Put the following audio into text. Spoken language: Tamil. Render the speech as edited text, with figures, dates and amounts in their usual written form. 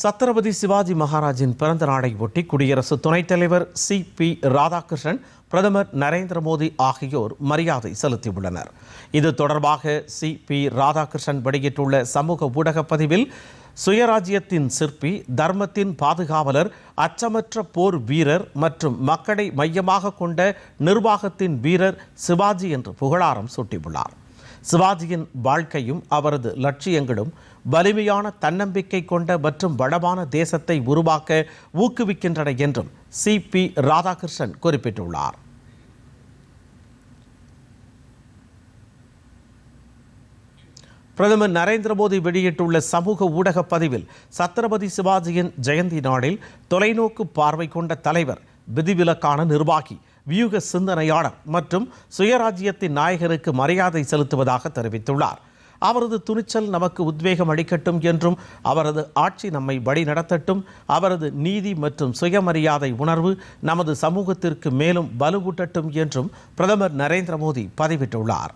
சத்ரபதி சிவாஜி மகாராஜின் பிறந்த நாளை ஒட்டி குடியரசு துணைத் தலைவர் சி.பி. ராதாகிருஷ்ணன், பிரதமர் நரேந்திர மோடி ஆகியோர் மரியாதை செலுத்தியுள்ளனர். இது தொடர்பாக சி.பி. ராதாகிருஷ்ணன் வெளியிட்டுள்ள சமூக ஊடக பதிவில், சுயராஜ்யத்தின் சிற்பி, தர்மத்தின் பாதுகாவலர், அச்சமற்ற போர் வீரர் மற்றும் மக்களை மையமாக கொண்ட நிர்வாகத்தின் வீரர் சிவாஜி என்று புகழாரம் சூட்டியுள்ளார். சிவாஜியின் வாழ்க்கையும் அவரது லட்சியங்களும் வலிமையான தன்னம்பிக்கை கொண்ட மற்றும் வளமான தேசத்தை உருவாக்க ஊக்குவிக்கின்றன என்றும் சி.பி. ராதாகிருஷ்ணன் குறிப்பிட்டுள்ளார். பிரதமர் நரேந்திர மோடி வெளியிட்டுள்ள சமூக ஊடக பதிவில், சத்ரபதி சிவாஜியின் ஜெயந்தி நாளில் தொலைநோக்கு பார்வை கொண்ட தலைவர், விதிவிலக்கான நிர்வாகி, வியூக சிந்தனையாளர் மற்றும் சுயராஜ்யத்தின் நாயகருக்கு மரியாதை செலுத்துவதாக தெரிவித்துள்ளார். அவரது துணிச்சல் நமக்கு உத்வேகம் அளிக்கட்டும் என்றும், அவரது ஆட்சி நம்மை வழிநடத்தட்டும், அவரது நீதி மற்றும் சுயமரியாதை உணர்வு நமது சமூகத்திற்கு மேலும் வலுவூட்டட்டும் என்றும் பிரதமர் நரேந்திர மோடி பதிவிட்டுள்ளார்.